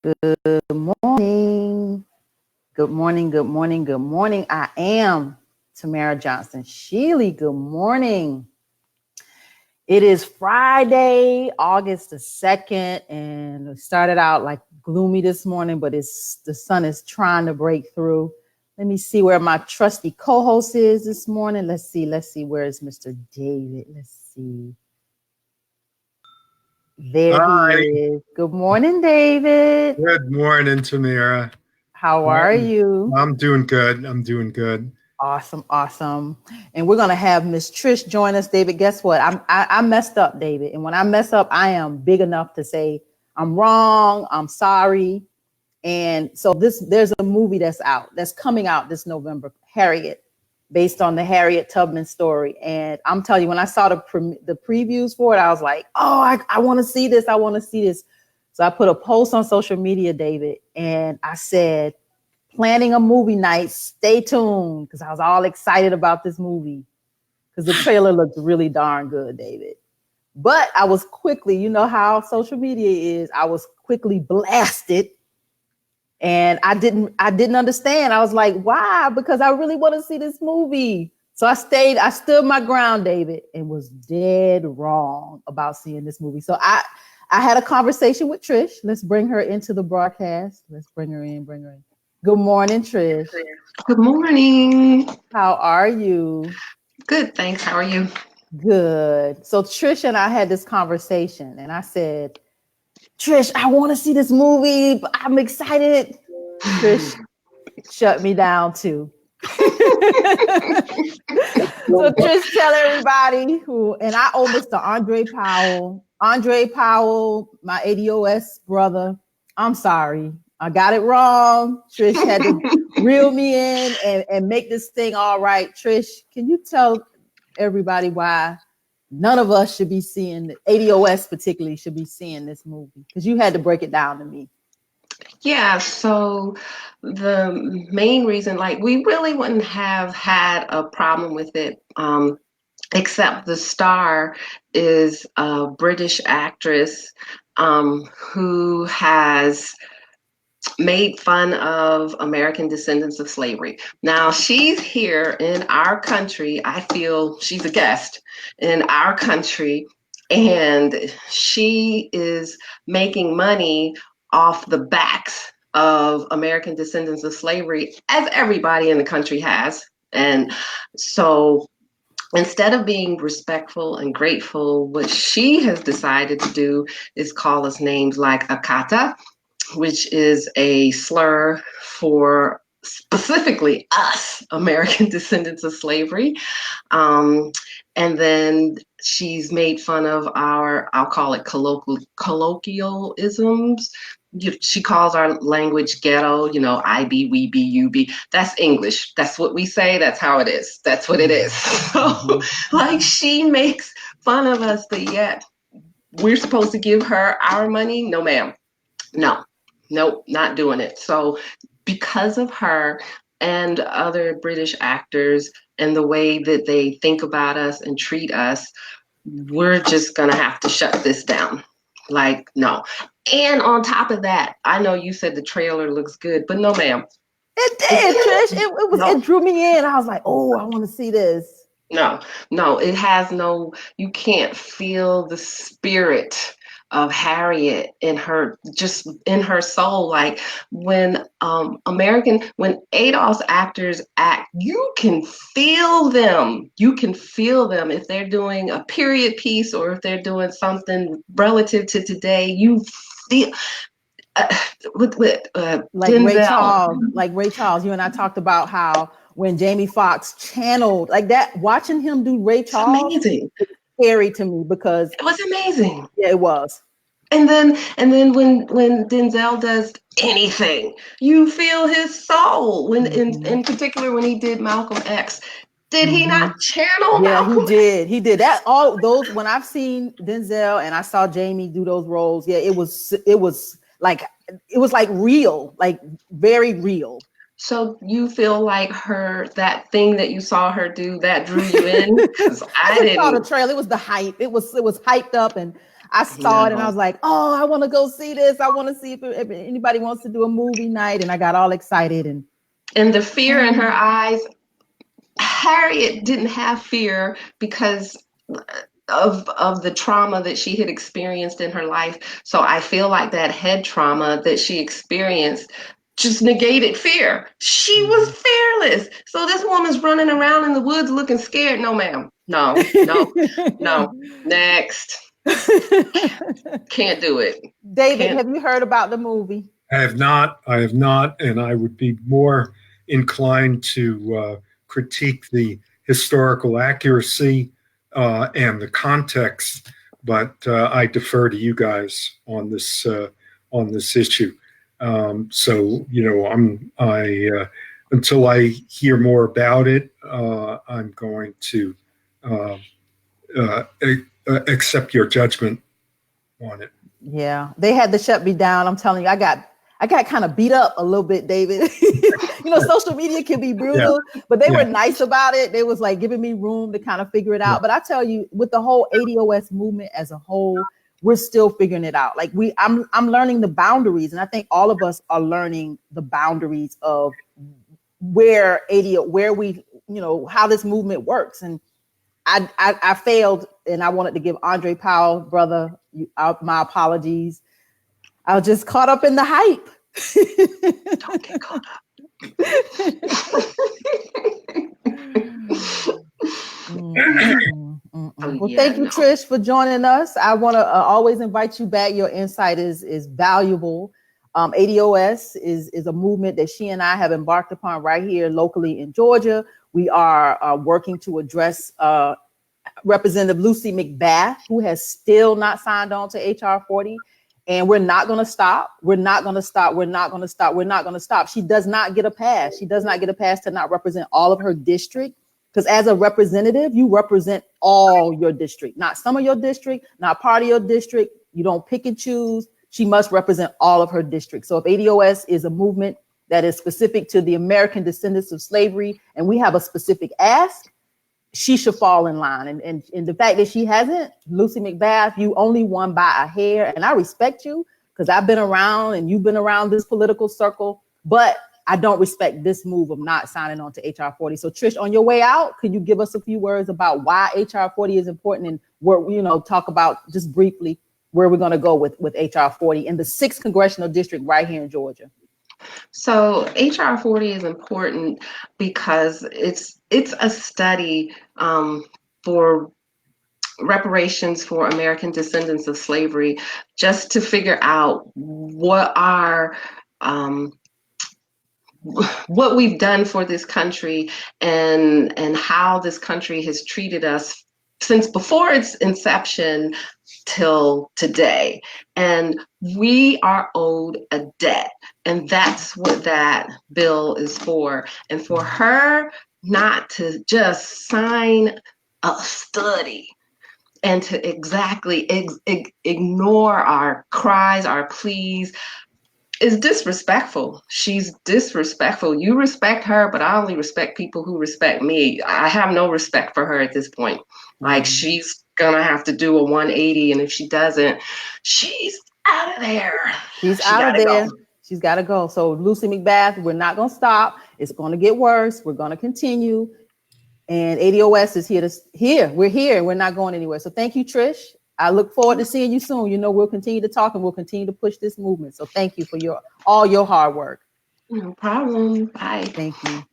Good morning. Good morning. Good morning. Good morning. I am Tamara Johnson Sheely. Good morning. It is Friday, August the 2nd, and it started out like gloomy this morning, but the sun is trying to break through. Let me see where my trusty co-host is this morning. Let's see. Where is Mr. David? Let's see. There Hi. he is. Good morning, David. Good morning, Tamara. How are you? I'm doing good. Awesome. And we're gonna have Miss Trish join us, David. Guess what? I messed up, David. And when I mess up, I am big enough to say I'm wrong. I'm sorry. And so there's a movie that's coming out this November, Harriet, based on the Harriet Tubman story. And I'm telling you, when I saw the previews for it, I was like, oh, I want to see this. So I put a post on social media, David, and I said, planning a movie night, stay tuned, because I was all excited about this movie because the trailer looked really darn good, David. But I was quickly, you know how social media is, I was quickly blasted. And I didn't understand. I was like, why? Because I really want to see this movie. So I stood my ground, David, and was dead wrong about seeing this movie. So I had a conversation with Trish. Let's bring her into the broadcast. Let's bring her in. Good morning, Trish. Good morning. How are you? Good, thanks. How are you? Good. So Trish and I had this conversation, and I said, Trish, I want to see this movie. I'm excited. Trish shut me down too. So Trish, tell everybody and I owe this to Andre Powell, my ADOS brother. I'm sorry. I got it wrong. Trish had to reel me in and make this thing all right. Trish, can you tell everybody why none of us should be seeing, ADOS particularly, should be seeing this movie? Because you had to break it down to me. Yeah, so the main reason, we really wouldn't have had a problem with it, except the star is a British actress who has made fun of American descendants of slavery. Now, she's here in our country. I feel she's a guest in our country, and she is making money off the backs of American descendants of slavery, as everybody in the country has. And so instead of being respectful and grateful, what she has decided to do is call us names like Akata, which is a slur for specifically us, American descendants of slavery. And then she's made fun of our, I'll call it colloquialisms. She calls our language ghetto, I be, we be, you be. That's English. That's what we say. That's how it is. That's what it is. So, she makes fun of us, but yet we're supposed to give her our money? No, ma'am. No. Nope, not doing it. So because of her and other British actors and the way that they think about us and treat us, we're just going to have to shut this down. No. And on top of that, I know you said the trailer looks good, but no, ma'am. It did, Trish. It drew me in. I was like, oh, I want to see this. No, it has you can't feel the spirit of Harriet in her soul. Like when when ADOS actors act, you can feel them. If they're doing a period piece or if they're doing something relative to today, you feel like Ray Charles. You and I talked about how when Jamie Foxx channeled like that, watching him do Ray Charles, amazing. It's scary to me because it was amazing. Yeah, it was. And then when Denzel does anything, you feel his soul. When in particular when he did Malcolm X, did he not channel Malcolm? He did that. All those, when I've seen Denzel and I saw Jamie do those roles, it was like real, like very real. So you feel like that thing that you saw her do, that drew you in? I didn't. Saw the trailer. It was the hype. It was hyped up, and I saw it and I was like, oh, I want to go see this. I want to see if anybody wants to do a movie night. And I got all excited. And the fear in her eyes, Harriet didn't have fear because of the trauma that she had experienced in her life. So I feel like that head trauma that she experienced just negated fear. She was fearless. So this woman's running around in the woods looking scared. No, ma'am. No. Next. Can't do it. David, have you heard about the movie? I have not, and I would be more inclined to critique the historical accuracy and the context, but I defer to you guys on this issue. So until I hear more about it, I'm going to accept your judgment on it. Yeah, they had to shut me down. I'm telling you, I got kind of beat up a little bit, David. Social media can be brutal, but they were nice about it. They was like giving me room to kind of figure it out. But I tell you, with the whole ADOS movement as a whole, we're still figuring it out. Like I'm learning the boundaries, and I think all of us are learning the boundaries of where how this movement works. And I failed, and I wanted to give Andre Powell, brother, my apologies. I was just caught up in the hype. Don't get caught up. Well, thank you, Trish, for joining us. I want to always invite you back. Your insight is valuable. ADOS is a movement that she and I have embarked upon right here locally in Georgia. We are working to address Representative Lucy McBath, who has still not signed on to HR 40. And we're not going to stop. We're not going to stop. We're not going to stop. We're not going to stop. She does not get a pass. She does not get a pass to not represent all of her district. Because as a representative, you represent all your district, not some of your district, not part of your district. You don't pick and choose. She must represent all of her districts. So if ADOS is a movement that is specific to the American descendants of slavery, and we have a specific ask, she should fall in line. And the fact that she hasn't, Lucy McBath, you only won by a hair. And I respect you because I've been around and you've been around this political circle, but I don't respect this move of not signing on to HR 40. So Trish, on your way out, could you give us a few words about why HR 40 is important and where, talk about just briefly where we're going to go with HR 40 in the 6th congressional district right here in Georgia? So HR 40 is important because it's a study for reparations for American descendants of slavery, just to figure out what we've done for this country and how this country has treated us since before its inception till today. And we are owed a debt. And that's what that bill is for. And for her not to just sign a study and to exactly ignore our cries, our pleas, is disrespectful. She's disrespectful. You respect her, but I only respect people who respect me. I have no respect for her at this point. Like, she's gonna have to do a 180, and if she doesn't, she's out of there. She's out of there. She's got to go. So Lucy McBath, we're not going to stop. It's going to get worse. We're going to continue. And ADOS is here. We're here. We're not going anywhere. So thank you, Trish. I look forward to seeing you soon. We'll continue to talk and we'll continue to push this movement. So thank you for all your hard work. No problem. Bye. Thank you.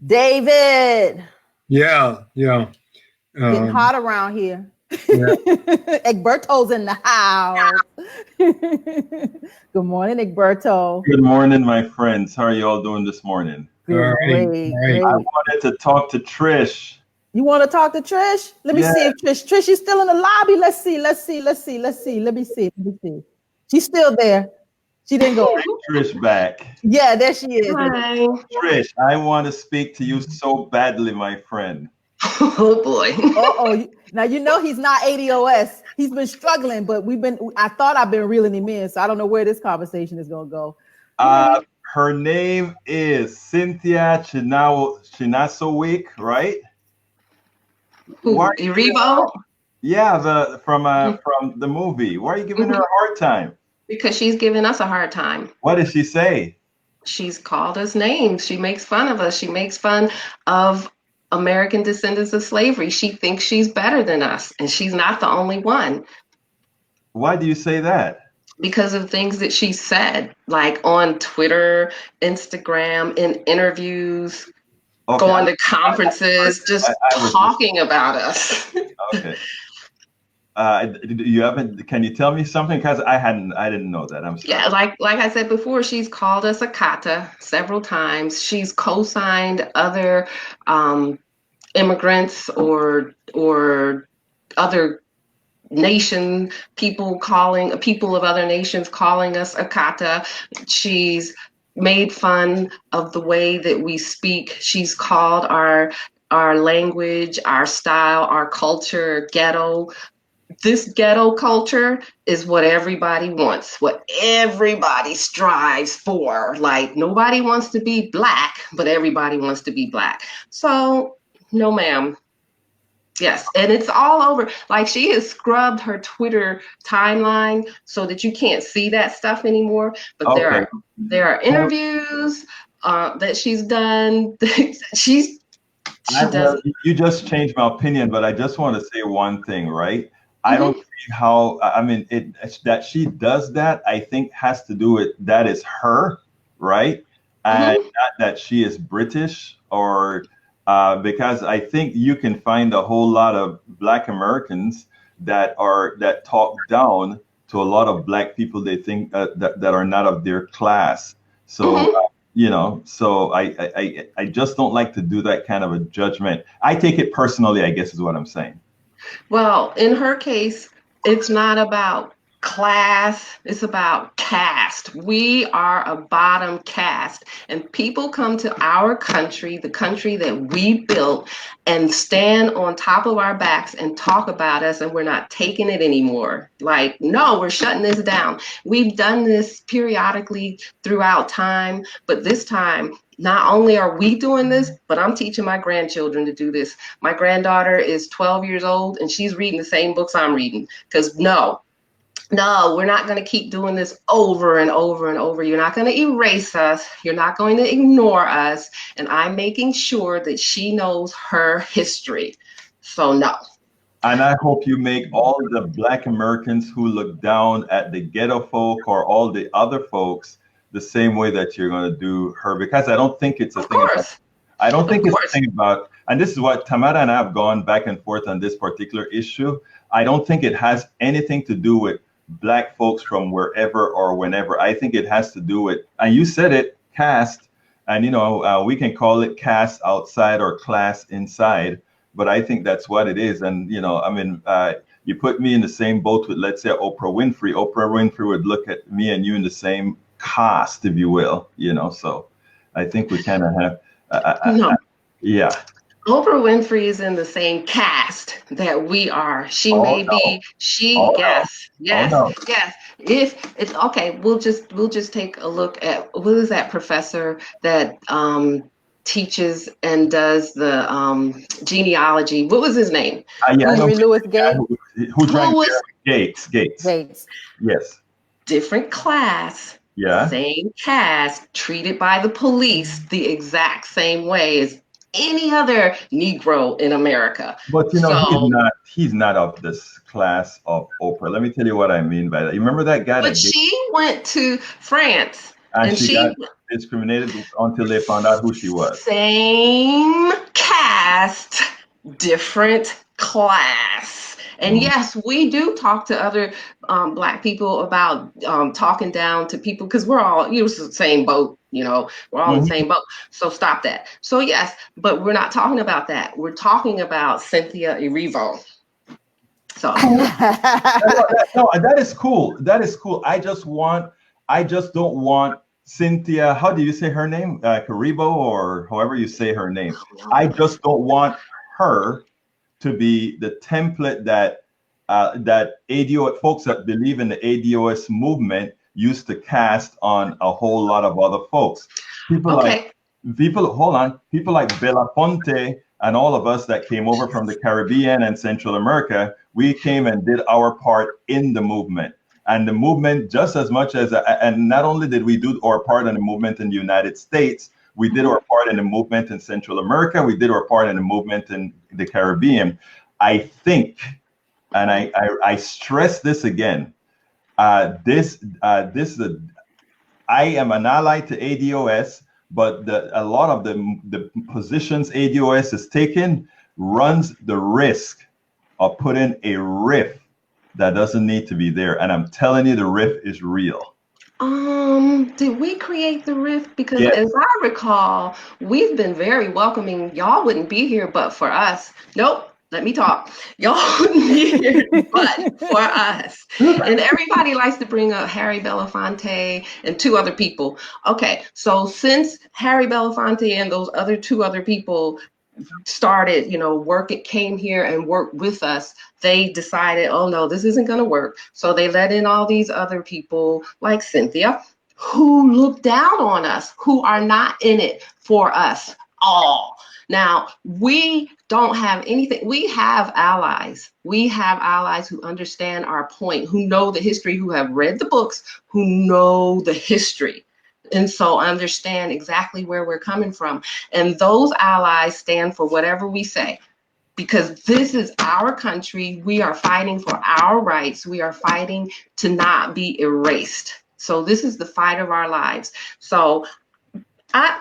David. Yeah. Getting hot around here. Yeah. Egberto's in the house. Good morning, Egberto. Good morning, my friends. How are you all doing this morning? Great. I wanted to talk to Trish. You want to talk to Trish? Let me see if Trish is still in the lobby. Let's see. Let me see. She's still there. She didn't go. Trish back. Yeah, there she is. Hi. Trish, I want to speak to you so badly, my friend. Oh boy. Now he's not ADOS. He's been struggling, but I thought I've been reeling him in, so I don't know where this conversation is gonna go. Her name is Cynthia Chinasowik, right? Irivo? Yeah, from the movie. Why are you giving her a hard time? Because she's giving us a hard time. What did she say? She's called us names. She makes fun of us. She makes fun of American descendants of slavery. She thinks she's better than us, and she's not the only one. Why do you say that? Because of things that she said, like on Twitter, Instagram, in interviews, going to conferences, just talking about us. Okay. Can you tell me something? Because I didn't know that. I'm sorry. Yeah, like I said before, she's called us a kata several times. She's co-signed other immigrants or other people of other nations calling us a kata. She's made fun of the way that we speak. She's called our language, our style, our culture ghetto. This ghetto culture is what everybody wants, what everybody strives for. Like, nobody wants to be Black, but everybody wants to be Black. So, no, ma'am. Yes, and it's all over. Like, she has scrubbed her Twitter timeline so that you can't see that stuff anymore. But okay. there are interviews that she's done. You just changed my opinion, but I just want to say one thing, right? I don't see how, I mean, that she does that, I think has to do with, that is her, right? And not that she is British or, because I think you can find a whole lot of Black Americans that talk down to a lot of Black people they think that are not of their class. So, so I just don't like to do that kind of a judgment. I take it personally, I guess is what I'm saying. Well, in her case, it's not about class, it's about caste. We are a bottom caste, and people come to our country, the country that we built, and stand on top of our backs and talk about us, and we're not taking it anymore. Like, no, we're shutting this down. We've done this periodically throughout time, but this time, not only are we doing this, but I'm teaching my grandchildren to do this. My granddaughter is 12 years old, and she's reading the same books I'm reading. Because no, we're not going to keep doing this over and over and over. You're not going to erase us. You're not going to ignore us. And I'm making sure that she knows her history. So no. And I hope you make all the Black Americans who look down at the ghetto folk or all the other folks the same way that you're going to do her, because I don't think it's a thing about, I don't think it's a thing about, and this is what Tamara and I have gone back and forth on this particular issue. I don't think it has anything to do with Black folks from wherever or whenever. I think it has to do with, and you said it, caste, and we can call it caste outside or class inside, but I think that's what it is. And you put me in the same boat with, let's say, Oprah Winfrey. Oprah Winfrey would look at me and you in the same caste, if you will, so I think we kind of have yeah. Oprah Winfrey is in the same caste that we are. She yes. If it's okay, we'll just take a look at, what is that professor that teaches and does the genealogy? What was his name? Henry Louis Gates. Who drank Gates? Yes. Different class. Yeah. Same caste, treated by the police the exact same way as any other Negro in America. But he's not of this class of Oprah. Let me tell you what I mean by that. You remember that guy? But she went to France and she got discriminated until they found out who she was. Same caste, different class. And yes, we do talk to other Black people about talking down to people, because we're all the same boat, we're all in the same boat. So stop that. So yes, but we're not talking about that. We're talking about Cynthia Erivo. So no, that is cool. That is cool. I just don't want Cynthia. How do you say her name? Erivo, or however you say her name. I just don't want her to be the template that ADOS folks that believe in the ADOS movement used to cast on a whole lot of other folks. People like Belafonte and all of us that came over from the Caribbean and Central America, we came and did our part in the movement. And the movement, just as much as, and not only did we do our part in the movement in the United States, we did our part in the movement in Central America, we did our part in the movement in the Caribbean. I think, and I stress this again, I am an ally to ADOS, but a lot of the positions ADOS has taken runs the risk of putting a rift that doesn't need to be there. And I'm telling you, the rift is real. Did we create the rift? Because as I recall, we've been very welcoming. Y'all wouldn't be here but for us. Nope. Let me talk. Y'all wouldn't be here but for us. And everybody likes to bring up Harry Belafonte and two other people. Okay, so since Harry Belafonte and those two other people started, came here and worked with us, they decided, oh no, this isn't going to work. So they let in all these other people like Cynthia, who look down on us, who are not in it for us all. Now, we don't have anything. We have allies. We have allies who understand our point, who know the history, who have read the books, who know the history. And so understand exactly where we're coming from. And those allies stand for whatever we say, because this is our country. We are fighting for our rights. We are fighting to not be erased. So this is the fight of our lives. So I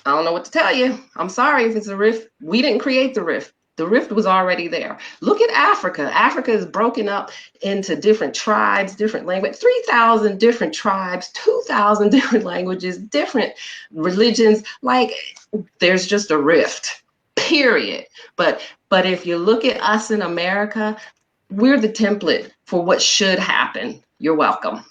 don't know what to tell you. I'm sorry if it's a rift. We didn't create the rift. The rift was already there. Look at Africa. Africa is broken up into different tribes, different language, 3,000 different tribes, 2,000 different languages, different religions. Like, there's just a rift, period. But if you look at us in America, we're the template for what should happen. You're welcome.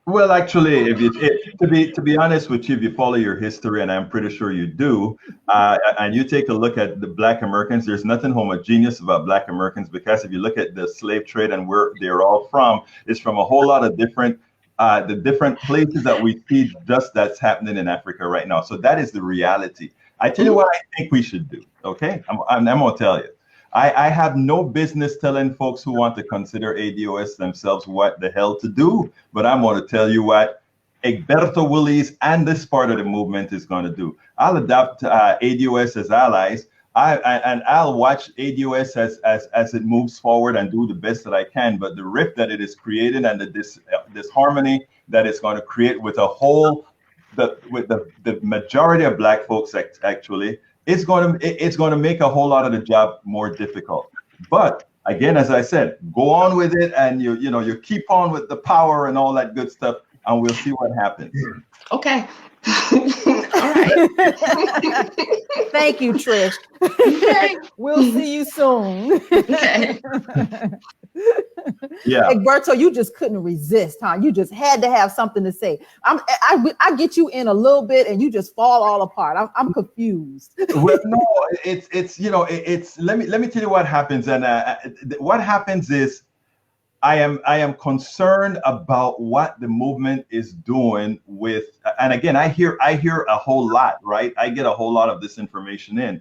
Well, actually, to be honest with you, if you follow your history, and I'm pretty sure you do, and you take a look at the Black Americans, there's nothing homogeneous about Black Americans, because if you look at the slave trade and where they're all from, it's from a whole lot of different the different places that we see just that's happening in Africa right now. So that is the reality. I tell you what I think we should do. Okay, I'm gonna tell you. I have no business telling folks who want to consider ADOS themselves what the hell to do, but I'm going to tell you what Egberto, Willies, and this part of the movement is going to do. I'll adopt ADOS as allies, and I'll watch ADOS as it moves forward and do the best that I can. But the rift that it is creating and the disharmony that it's going to create with the majority of Black folks actually, it's going to make a whole lot of the job more difficult. But again, as I said, go on with it, and you keep on with the power and all that good stuff, and we'll see what happens. Okay. All right. Thank you, Trish. Okay. We'll see you soon. Okay. Yeah. Egberto, you just couldn't resist, huh? You just had to have something to say. I get you in a little bit and you just fall all apart. I'm confused. Well, no, it's let me tell you what happens. And what happens is I am concerned about what the movement is doing with, and again, I hear a whole lot, right? I get a whole lot of this information in.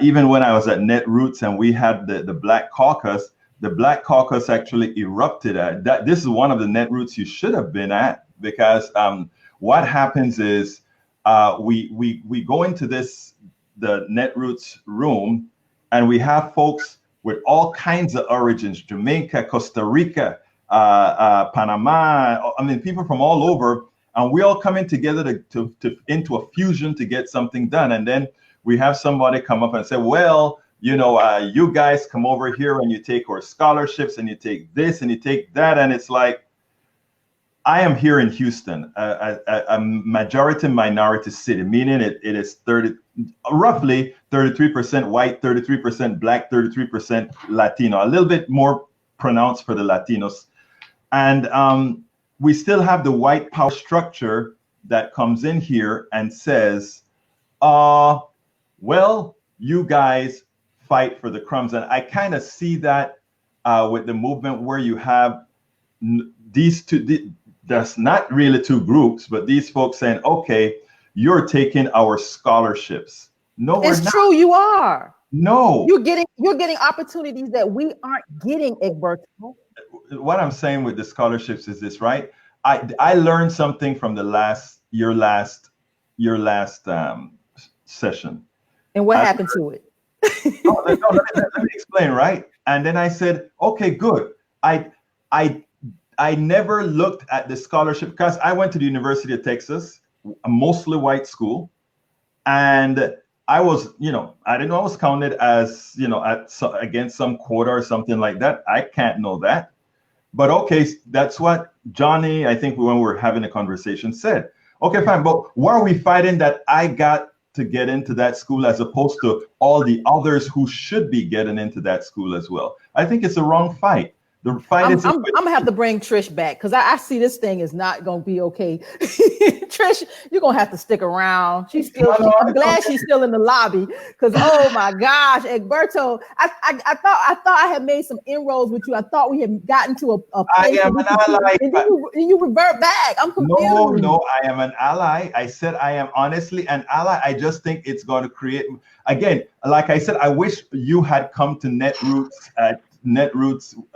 Even when I was at Netroots and we had the Black Caucus, the Black Caucus actually erupted that. This is one of the Netroots you should have been at, because what happens is we go into the Netroots room, and we have folks with all kinds of origins: Jamaica, Costa Rica, Panama. I mean, people from all over, and we all come in together to into a fusion to get something done. And then we have somebody come up and say, well, you guys come over here and you take our scholarships and you take this and you take that. And it's like, I am here in Houston, a majority minority city, meaning it is roughly 33% white, 33% Black, 33% Latino, a little bit more pronounced for the Latinos. And we still have the white power structure that comes in here and says, well, you guys fight for the crumbs. And I kind of see that with the movement, where you have these two, that's not really two groups, but these folks saying, okay, you're taking our scholarships. No, It's we're not. true, you are. No. You're getting opportunities that we aren't getting, Egberto. What I'm saying with the scholarships is this, right? I learned something from your last session. And what happened to it? Let me explain, right? And then I said, okay, good. I never looked at the scholarship because I went to the University of Texas, a mostly white school, and I was, I didn't know I was counted as, against some quota or something like that. I can't know that. But okay, that's what Johnny, I think when we were having a conversation, said. Okay, fine. But why are we fighting that I got to get into that school as opposed to all the others who should be getting into that school as well? I think it's a wrong fight. The fight is. I'm gonna have to bring Trish back because I see this thing is not gonna be okay. Trish, you're gonna have to stick around. I'm glad she's still in the lobby because oh my gosh, Egberto, I thought I had made some inroads with you. I thought we had gotten to a place. I am an ally. And you revert back. I'm confused. No, I am an ally. I said I am honestly an ally. I just think it's going to create, again, like I said, I wish you had come to Netroots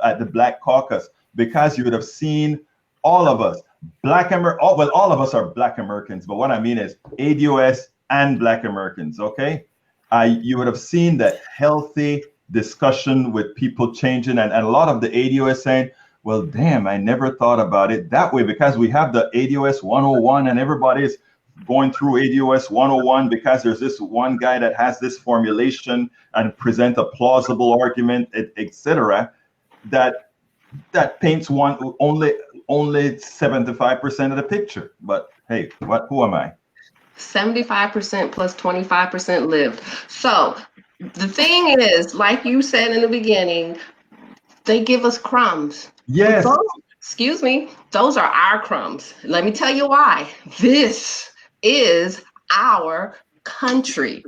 at the Black Caucus, because you would have seen all of us, all of us are Black Americans, but what I mean is ADOS and Black Americans, okay? You would have seen that healthy discussion with people changing, and a lot of the ADOS saying, well, damn, I never thought about it that way, because we have the ADOS 101 and everybody's going through ADOS 101 because there's this one guy that has this formulation and present a plausible argument, etc. That paints only 75% of the picture. But hey, who am I? 75% plus 25% lived. So the thing is, like you said in the beginning, they give us crumbs. Yes. Excuse me, those are our crumbs. Let me tell you why. This is our country.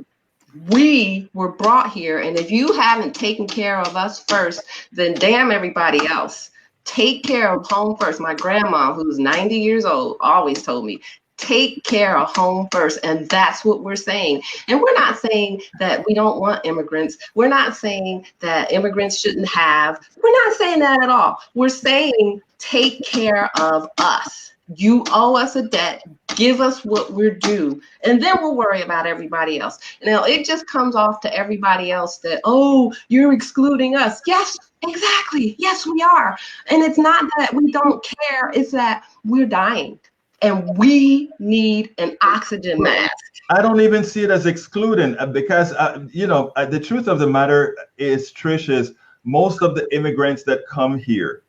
We were brought here, and if you haven't taken care of us first, then damn everybody else. Take care of home first. My grandma, who's 90 years old, always told me, take care of home first. And that's what we're saying. And we're not saying that we don't want immigrants. We're not saying that immigrants shouldn't have. We're not saying that at all. We're saying take care of us. You owe us a debt. Give us what we're due, and then we'll worry about everybody else. Now, it just comes off to everybody else that, oh, you're excluding us. Yes, exactly. Yes, we are. And it's not that we don't care. It's that we're dying, and we need an oxygen mask. I don't even see it as excluding, because, the truth of the matter is, Trish, is most of the immigrants that come here,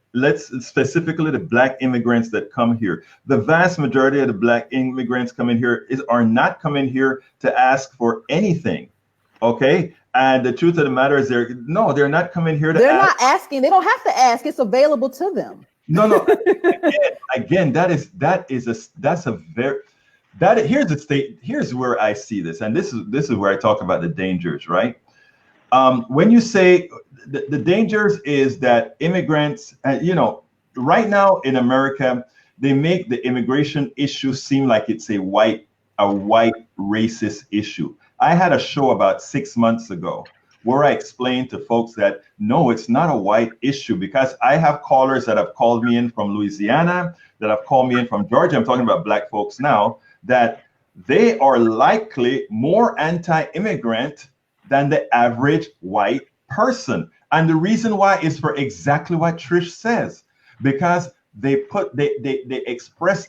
specifically the Black immigrants that come here, the vast majority of the Black immigrants coming here are not coming here to ask for anything, okay? And the truth of the matter is, they're not coming here to They're ask. not asking. They don't have to ask. It's available to them. No. Again, here's where I see this, and this is where I talk about the dangers, right? When you say the dangers is that immigrants, right now in America, they make the immigration issue seem like it's a white racist issue. I had a show about 6 months ago where I explained to folks that no, it's not a white issue, because I have callers that have called me in from Louisiana, that have called me in from Georgia. I'm talking about Black folks now, that they are likely more anti-immigrant than the average white person. And the reason why is for exactly what Trish says, because they express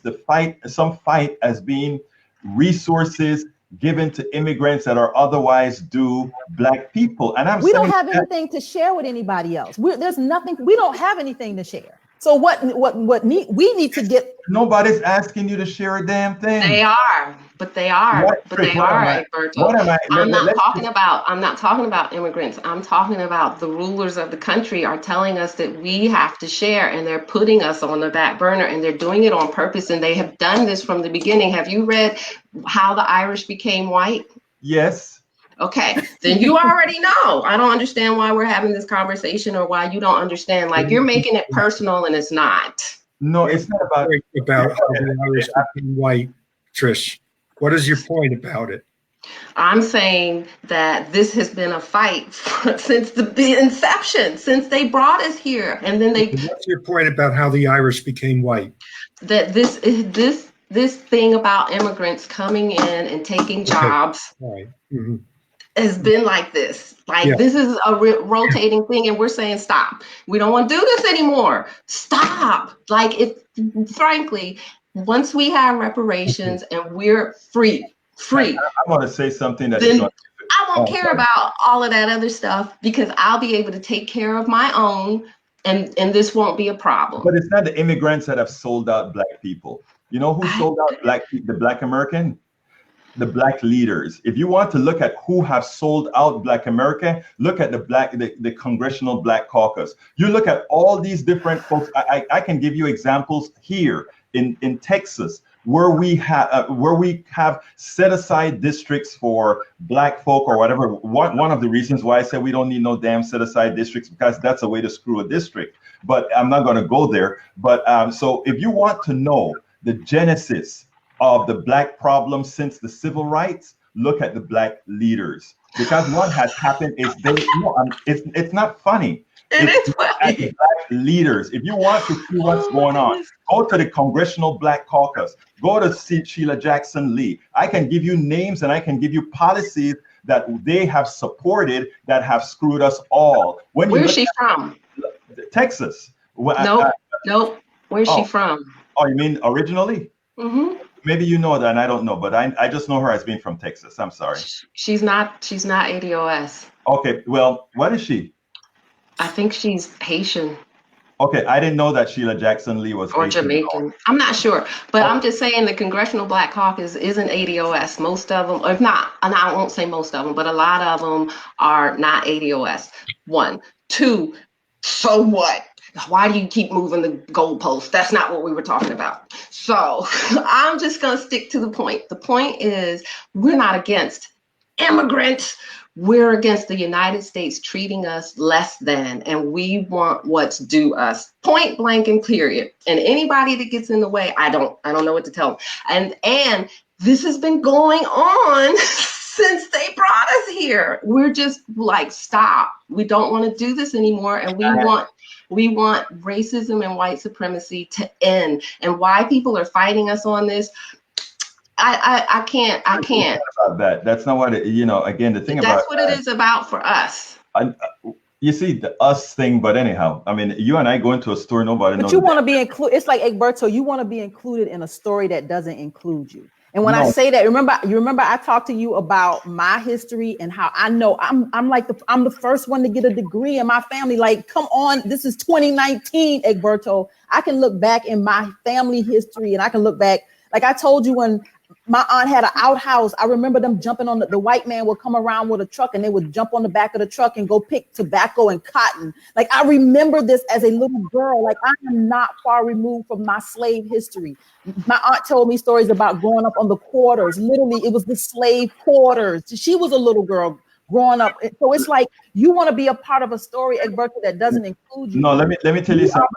some fight as being resources given to immigrants that are otherwise due Black people. And we don't have anything to share with anybody else. There's nothing. We don't have anything to share. So we need to get. Nobody's asking you to share a damn thing. They are, Egberto. I'm not talking about immigrants. I'm talking about the rulers of the country are telling us that we have to share, and they're putting us on the back burner, and they're doing it on purpose, and they have done this from the beginning. Have you read how the Irish became white? Yes. Okay, then you already know. I don't understand why we're having this conversation, or why you don't understand. Like, you're making it personal, and it's not. No, it's not about how the Irish became white, Trish. What is your point about it? I'm saying that this has been a fight since the inception, since they brought us here, and then What's your point about how the Irish became white? that this thing about immigrants coming in and taking jobs Right. Mm-hmm. has been like this. Like this is a rotating thing, and we're saying stop. We don't want to do this anymore. Stop. Like frankly, once we have reparations and we're free. I want to say something that then I won't care about all of that other stuff because I'll be able to take care of my own, and this won't be a problem. But it's not the immigrants that have sold out Black people. You know who sold out the Black American? The Black leaders. If you want to look at who have sold out Black America, look at the Congressional Black Caucus. You look at all these different folks. I can give you examples here in Texas, where we have set aside districts for Black folk or whatever. One of the reasons why I said we don't need no damn set aside districts, because that's a way to screw a district. But I'm not going to go there. But so if you want to know the genesis of the Black problem since the civil rights, look at the Black leaders, because what has happened is it's not funny. It's funny. The Black leaders. If you want to see what's going on, go to the Congressional Black Caucus. Go to see Sheila Jackson Lee. I can give you names and I can give you policies that they have supported that have screwed us all. Where's she from? Texas. Nope. Where's she from? Oh, you mean originally? Mm-hmm. Maybe you know that, and I don't know, but I just know her as being from Texas. I'm sorry. She's not ADOS. Okay, well, what is she? I think she's Haitian. Okay, I didn't know that Sheila Jackson Lee was or Haitian. Jamaican. I'm not sure, but I'm just saying the Congressional Black Caucus isn't ADOS. Most of them, if not, and I won't say most of them, but a lot of them are not ADOS. 1, 2, so what? Why do you keep moving the goalposts? That's not what we were talking about. So I'm just going to stick to the point. The point is, we're not against immigrants. We're against the United States treating us less than, and we want what's due us. Point blank and period. And anybody that gets in the way, I don't know what to tell them. And this has been going on since they brought us here. We're just like, stop. We don't want to do this anymore, and we want racism and white supremacy to end. And why people are fighting us on this, I can't. About that. That's not what again, the thing about that's what it is about for us. You see the us thing, but anyhow, I mean, you and I go into a store, nobody knows. But you want to be included. It's like Egberto, you want to be included in a story that doesn't include you. And when I say that, remember I talked to you about my history and how I know I'm the first one to get a degree in my family. Like, come on, this is 2019, Egberto. I can look back in my family history and I can look back. Like I told you, when my aunt had an outhouse, I remember them jumping on the white man would come around with a truck and they would jump on the back of the truck and go pick tobacco and cotton. Like, I remember this as a little girl. Like, I am not far removed from my slave history. My aunt told me stories about growing up on the quarters. Literally, it was the slave quarters. She was a little girl growing up. So it's like, you want to be a part of a story, Egberto, that doesn't include you. No, let me tell you something.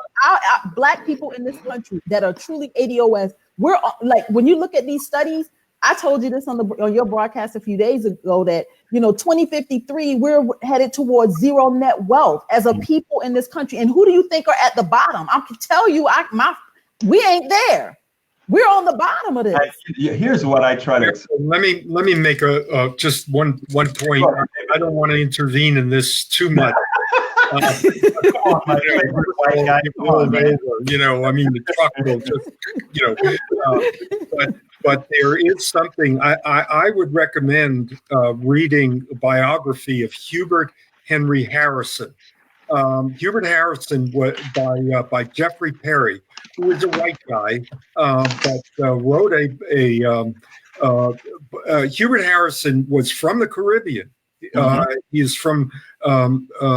Black people in this country that are truly ADOS, we're like, when you look at these studies, I told you this on your broadcast a few days ago that, 2053, we're headed towards zero net wealth as a people in this country. And who do you think are at the bottom? I can tell you, we ain't there. We're on the bottom of this. Here's what I try to. Let me make just one point. I don't want to intervene in this too much. Come on, my favorite white guy. I mean, the truck will just, but there is something I would recommend reading a biography of Hubert Henry Harrison. Hubert Harrison was by Jeffrey Perry, who was a white guy, but wrote Hubert Harrison was from the Caribbean. He is from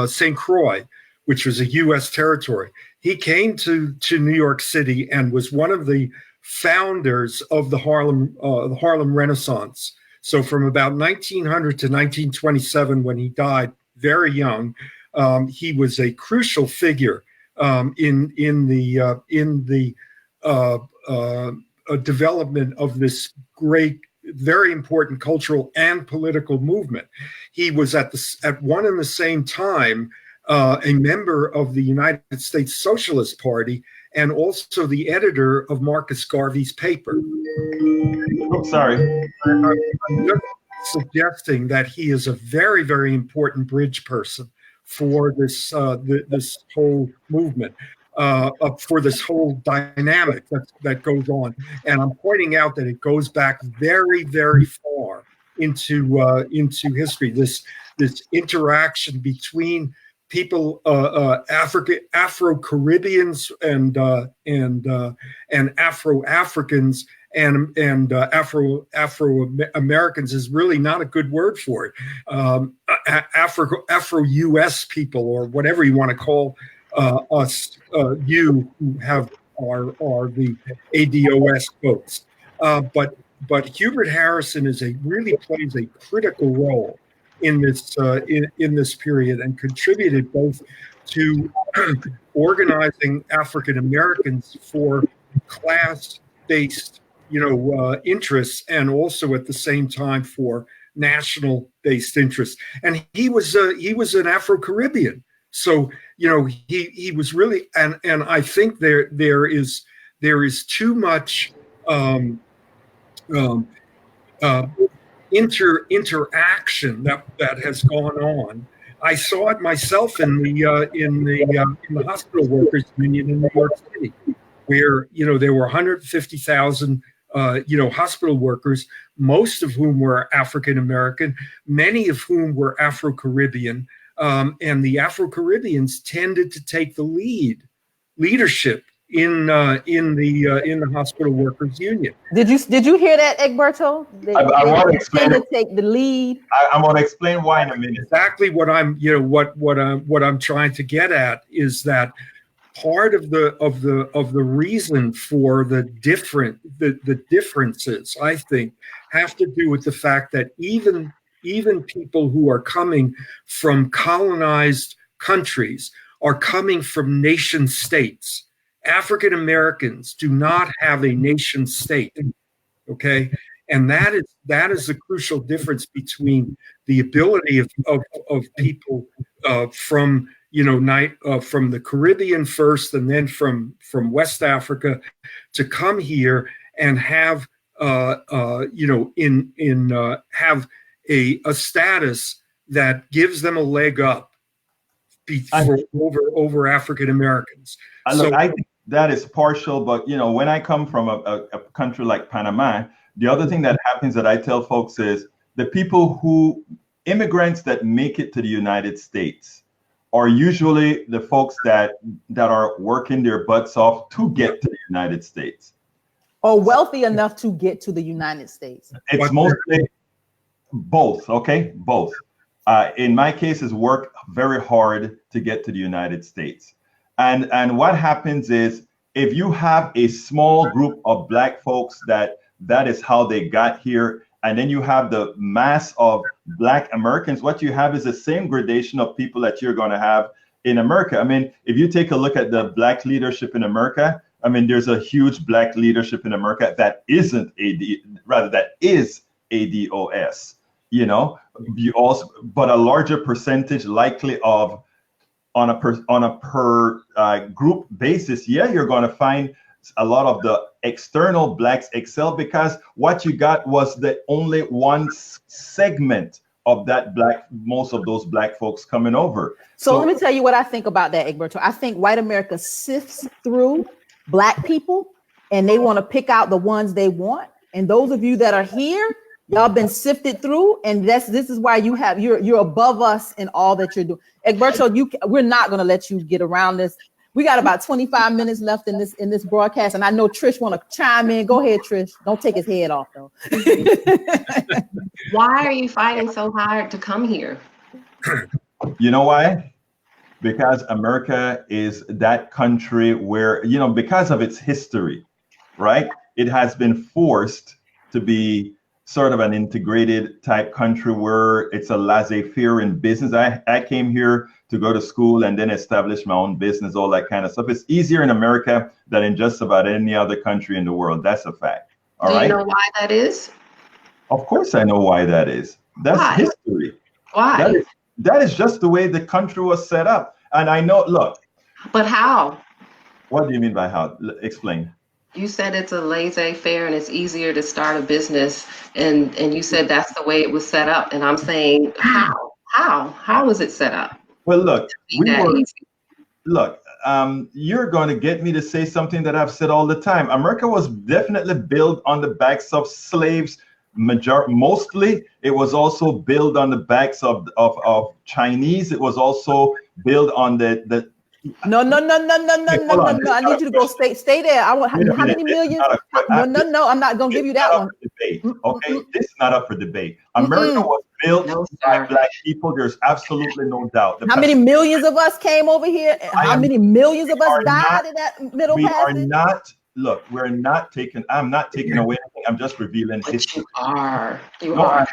St. Croix, which was a U.S. territory. He came to New York City and was one of the founders of the Harlem Renaissance. So from about 1900 to 1927, when he died very young, he was a crucial figure in the development of this great very important cultural and political movement. He was at one and the same time a member of the United States Socialist Party and also the editor of Marcus Garvey's paper. Oh, sorry. I'm just suggesting that he is a very, very important bridge person for this this whole movement, for this whole dynamic that goes on. And I'm pointing out that it goes back very, very far into history. This interaction between people, Afro-Caribbeans and Afro-Africans and Afro-Americans is really not a good word for it. Afro-US people, or whatever you want to call us, you who are the ADOS folks. But Hubert Harrison really plays a critical role in this period, and contributed both to organizing African Americans for class-based, interests, and also at the same time for national-based interests. And he was an Afro-Caribbean, so he was really, and I think there is too much interaction that has gone on. I saw it myself in the hospital workers union in New York City, where there were 150,000 hospital workers, most of whom were African American, many of whom were Afro-Caribbean, and the Afro-Caribbeans tended to take the leadership in the hospital workers union. Did you hear that, Egberto? I want to explain. To take the lead. I'm going to explain why in a minute. Exactly what I'm trying to get at is that part of the reason for the differences, I think, have to do with the fact that even people who are coming from colonized countries are coming from nation states. African Americans do not have a nation state, okay? And that is the crucial difference between the ability of people from from the Caribbean first, and then from West Africa, to come here and have have a status that gives them a leg up over African Americans. Look, I think that is partial, but when I come from a country like Panama, the other thing that happens that I tell folks is the immigrants that make it to the United States are usually the folks that are working their butts off to get to the United States. Or wealthy enough to get to the United States. It's mostly both, okay? Both. In my case, is work very hard to get to the United States. And what happens is, if you have a small group of Black folks that is how they got here, and then you have the mass of Black Americans, what you have is the same gradation of people that you're going to have in America. I mean, if you take a look at the Black leadership in America, I mean, there's a huge Black leadership in America that is ADOS, but a larger percentage likely of on a per group basis. Yeah, you're going to find a lot of the external Blacks excel, because what you got was the only one segment of that most of those Black folks coming over. So let me tell you what I think about that, Egberto. I think white America sifts through Black people, and they want to pick out the ones they want. And those of you that are here, y'all been sifted through, and this is why you're above us in all that you're doing. Egberto, we're not going to let you get around this. We got about 25 minutes left in this broadcast, and I know Trish want to chime in. Go ahead, Trish. Don't take his head off, though. Why are you fighting so hard to come here? You know why? Because America is that country where, because of its history, right? It has been forced to be sort of an integrated type country where it's a laissez-faire in business. I came here to go to school and then establish my own business, all that kind of stuff. It's easier in America than in just about any other country in the world. That's a fact. All right. Do you know why that is? Of course I know why that is. That's Why? history. Why? That is just the way the country was set up. And I know, look. But how? What do you mean by how? Explain. You said it's a laissez-faire and it's easier to start a business, and you said that's the way it was set up. And I'm saying, how? How was it set up? Well, look, Easy. You're going to get me to say something that I've said all the time. America was definitely built on the backs of slaves. Mostly, it was also built on the backs of Chinese. It was also built on the. No. I need you to go stay there. I want how many millions? No. I'm not gonna give you that one. Debate, okay, this is not up for debate. America was built by Black people. There's absolutely no doubt. How many millions of us came over here? How many millions of us died in that middle passage? We are not. Look, I'm not taking away anything. I'm just revealing history. You are.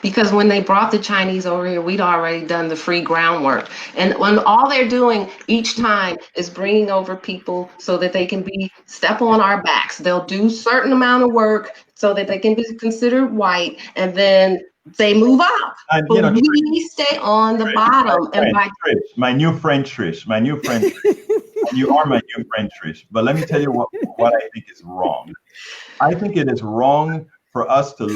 Because when they brought the Chinese over here, we'd already done the free groundwork. And when all they're doing each time is bringing over people so that they can step on our backs. They'll do certain amount of work so that they can be considered white, and then they move up. And, but we stay on the bottom. My new friend Trish. You are my new friend, Trish. But let me tell you what I think is wrong. I think it is wrong for us to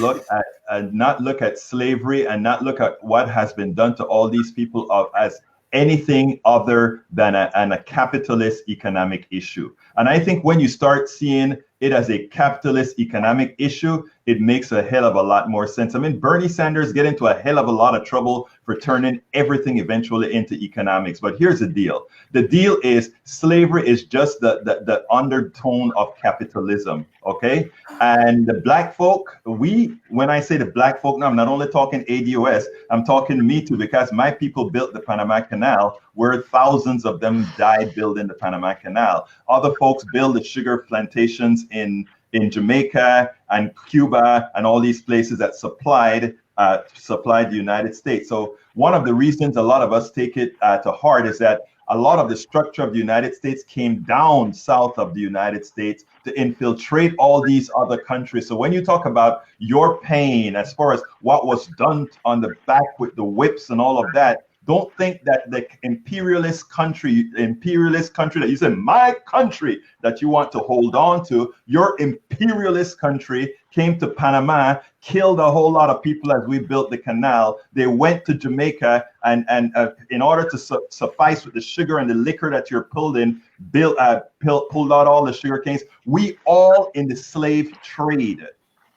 not look at slavery and not look at what has been done to all these people as anything other than a capitalist economic issue. And I think when you start seeing it as a capitalist economic issue, it makes a hell of a lot more sense. I mean, Bernie Sanders get into a hell of a lot of trouble for turning everything eventually into economics. But here's the deal. The deal is slavery is just the undertone of capitalism, okay? And the Black folk, when I say the Black folk, now I'm not only talking ADOS, I'm talking me too, because my people built the Panama Canal, where thousands of them died building the Panama Canal. Other folks build the sugar plantations in Jamaica and Cuba and all these places that supplied the United States. So one of the reasons a lot of us take it to heart is that a lot of the structure of the United States came down south of the United States to infiltrate all these other countries. So when you talk about your pain as far as what was done on the back with the whips and all of that, don't think that the imperialist country that you said, my country, that you want to hold on to, your imperialist country came to Panama, killed a whole lot of people as we built the canal. They went to Jamaica and in order to suffice with the sugar and the liquor that you're pulled in, pulled out all the sugar canes. We all in the slave trade.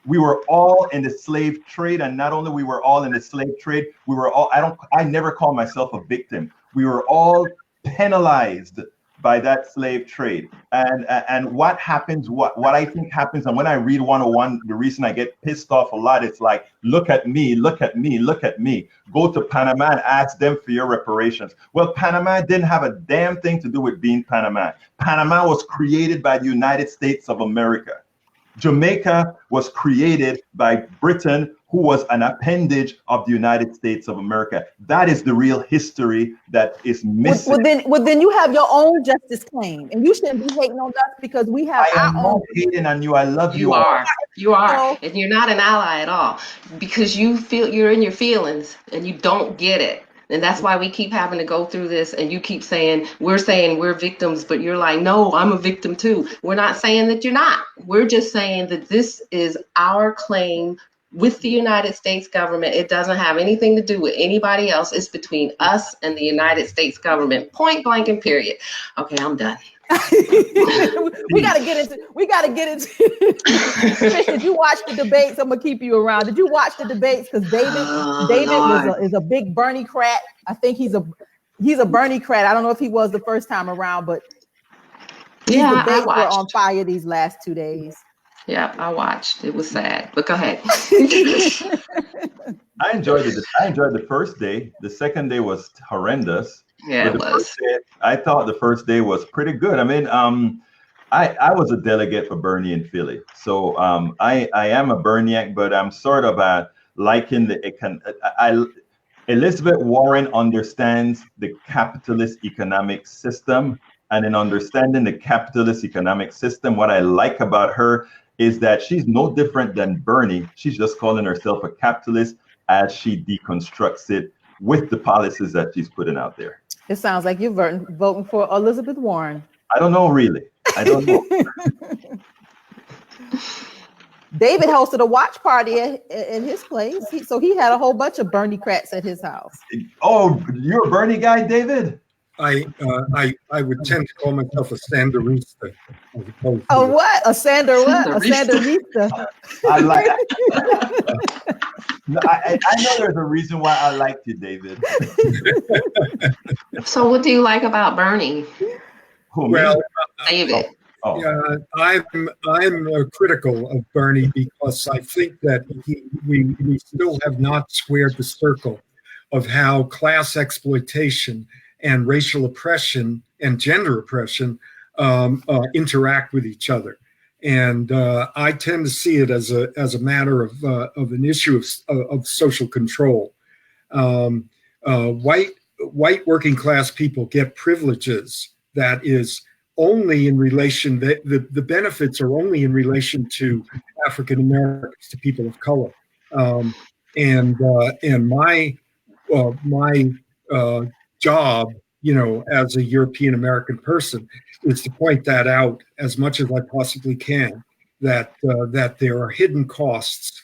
We were all in the slave trade, and not only we were all in the slave trade, we were all, I never call myself a victim. We were all penalized by that slave trade. And what happens, what I think happens, and when I read 101, the reason I get pissed off a lot, it's like, look at me, look at me, look at me. Go to Panama and ask them for your reparations. Well, Panama didn't have a damn thing to do with being Panama. Panama was created by the United States of America. Jamaica was created by Britain, who was an appendage of the United States of America. That is the real history that is missing. Well, then you have your own justice claim, and you shouldn't be hating on us because we have our own. I am not hating on you. I love you. You are, and you're not an ally at all because you feel you're in your feelings and you don't get it. And that's why we keep having to go through this, and you keep saying we're victims, but you're like, no, I'm a victim too. We're not saying that you're not. We're just saying that this is our claim with the United States government. It doesn't have anything to do with anybody else. It's between us and the United States government, point blank and period. Okay, I'm done. we gotta get into Trish, did you watch the debates? I'm gonna keep you around. Did you watch the debates? Because David is a big Bernie crat. I think he's a Bernie crat. I don't know if he was the first time around, but these debates were on fire these last 2 days. Yeah, I watched. It was sad, but go ahead. I enjoyed the first day. The second day was horrendous. Yeah, it was. I thought the first day was pretty good. I mean, I was a delegate for Bernie in Philly, so I am a Berniac, but I'm sort of liking Elizabeth Warren understands the capitalist economic system, and in understanding the capitalist economic system, what I like about her is that she's no different than Bernie. She's just calling herself a capitalist as she deconstructs it with the policies that she's putting out there. It sounds like you're voting for Elizabeth Warren. I don't know, really. I don't know. David hosted a watch party at his place. So he had a whole bunch of Bernie crats at his house. Oh, you're a Bernie guy, David? I would tend to call myself a Sanderista. Oh, what? A Sander what? A Sanderista. I like no, I know there's a reason why I liked you, David. So what do you like about Bernie? Well, David. Yeah, I'm critical of Bernie because I think that we still have not squared the circle of how class exploitation and racial oppression and gender oppression interact with each other. And I tend to see it as a matter of an issue of social control. White working class people get privileges that is only in relation, the benefits are only in relation to African Americans, to people of color. And my job, as a European American person, is to point that out as much as I possibly can, that there are hidden costs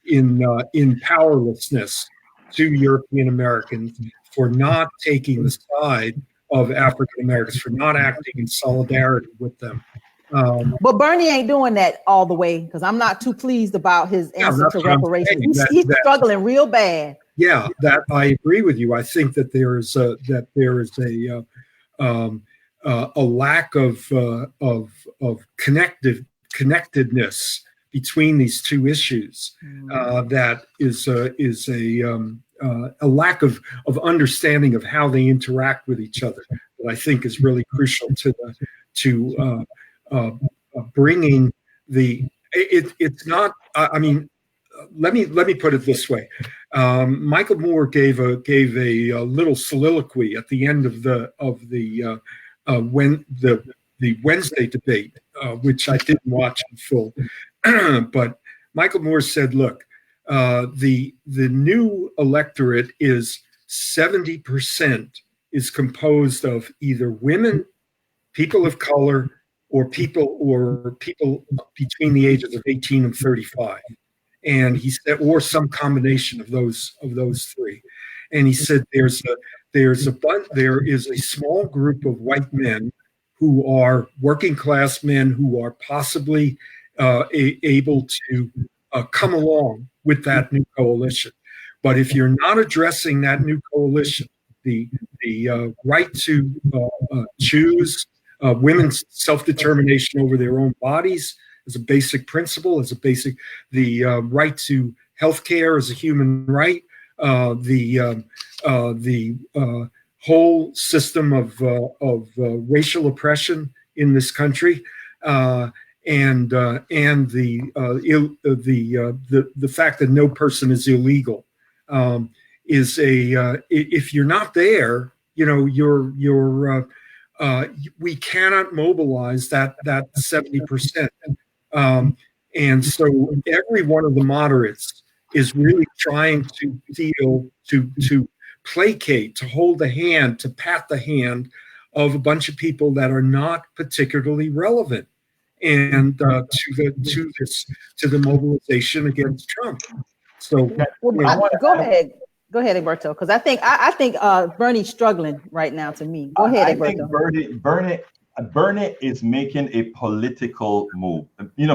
in powerlessness to European Americans for not taking the side of African Americans, for not acting in solidarity with them. But Bernie ain't doing that all the way, because I'm not too pleased about his answer to reparations. He's struggling real bad. Yeah, that I agree with you. I think that there is a lack of connectedness between these two issues. That is a lack of understanding of how they interact with each other that I think is really crucial to bringing the. It's not. I mean, let me put it this way. Michael Moore gave a little soliloquy at the end of the Wednesday debate, which I didn't watch in full, but Michael Moore said, "Look, the new electorate is 70% is composed of either women, people of color, or people between the ages of 18 and 35." And he said, or some combination of those three. And he said, there is a small group of white men who are working class men who are possibly able to come along with that new coalition. But if you're not addressing that new coalition, the right to choose women's self-determination over their own bodies as a basic principle, the right to health care as a human right, the whole system of racial oppression in this country, and the fact that no person is illegal, is if you're not there, we cannot mobilize that 70%. And so every one of the moderates is really trying to placate, to hold the hand, to pat the hand of a bunch of people that are not particularly relevant, and to the mobilization against Trump. So go ahead, Egberto, because I think Bernie's struggling right now. To me, go ahead, Egberto. I think Bernie is making a political move.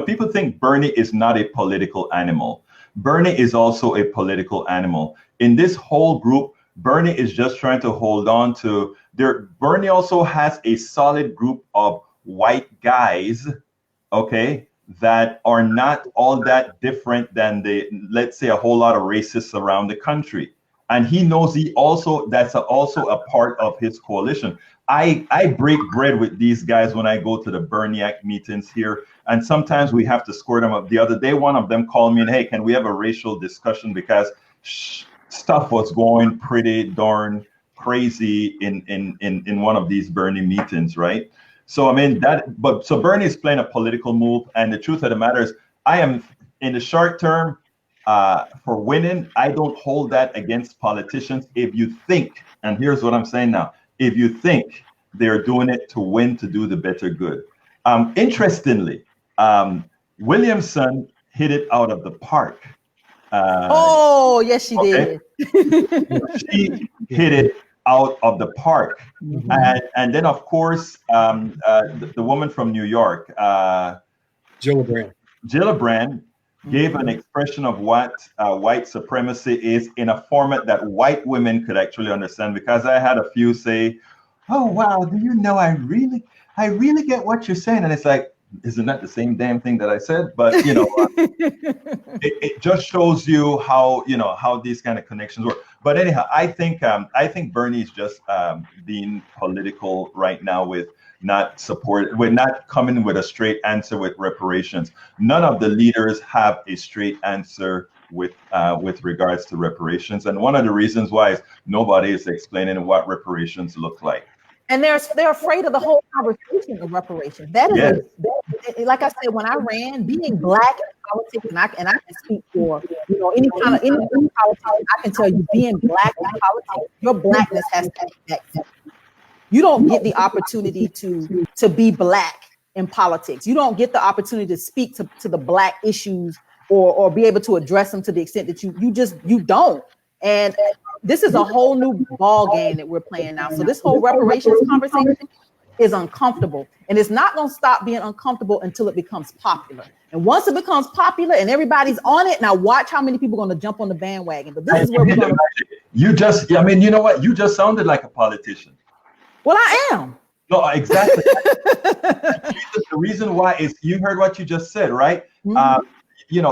People think Bernie is not a political animal. Bernie is also a political animal. In this whole group, Bernie is just trying to hold on to Bernie also has a solid group of white guys, okay, that are not all that different than let's say, a whole lot of racists around the country. And he knows that's also a part of his coalition. I break bread with these guys when I go to the Berniac meetings here, and sometimes we have to squirt them up. The other day, one of them called me and, hey, can we have a racial discussion, because stuff was going pretty darn crazy in one of these Bernie meetings, right? So I mean so Bernie is playing a political move, and the truth of the matter is, I am in the short term for winning. I don't hold that against politicians. If you think, and here's what I'm saying now, if you think they're doing it to win, to do the better good. Interestingly, Williamson hit it out of the park. Oh, yes, she did. She hit it out of the park. And then, of course, the woman from New York, Gillibrand, gave an expression of what white supremacy is in a format that white women could actually understand. Because I had a few say, "Oh wow, do you know I really get what you're saying?" And it's like, isn't that the same damn thing that I said? But it just shows you how these kind of connections work. But anyhow, I think Bernie's just being political right now with not coming with a straight answer with reparations. None of the leaders have a straight answer with regards to reparations, and one of the reasons why is nobody is explaining what reparations look like. And they're afraid of the whole conversation of reparations. That is, like I said, when I ran, being Black in politics, and I can speak for any politics. I can tell you, being Black in politics, your Blackness has to be back. You don't get the opportunity to be Black in politics. You don't get the opportunity to speak to the Black issues or be able to address them to the extent that you don't. And this is a whole new ball game that we're playing now. So this whole reparations conversation is uncomfortable, and it's not going to stop being uncomfortable until it becomes popular. And once it becomes popular and everybody's on it, now watch how many people are going to jump on the bandwagon. But this is where we're going to. You just sounded like a politician. Well, I am. No, exactly. The reason why is, you heard what you just said, right? Mm-hmm.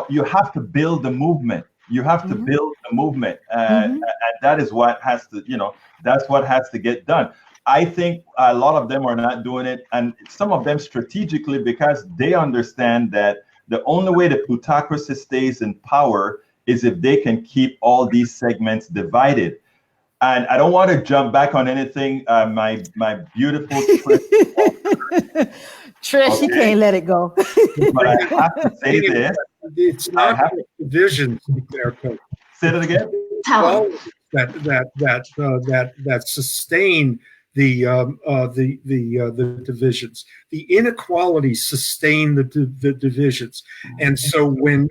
You have to build the movement. You have to build the movement, and that is what has to, that's what has to get done. I think a lot of them are not doing it, and some of them strategically, because they understand that the only way the plutocracy stays in power is if they can keep all these segments divided. And I don't want to jump back on anything. My beautiful Trish, okay. She can't let it go. But I have to say this. It's not divisions, Egberto. Say that again. That sustain the divisions. The inequalities sustain the divisions, and so when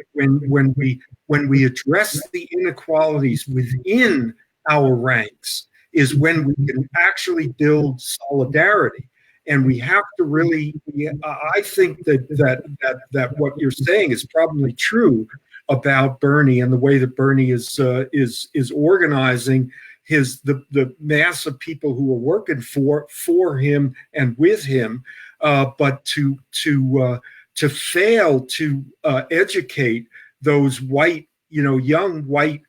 we address the inequalities within our ranks is when we can actually build solidarity. And we have to really, I think that what you're saying is probably true about Bernie and the way that Bernie is organizing the mass of people who are working for him and with him, but to fail to educate those white, young white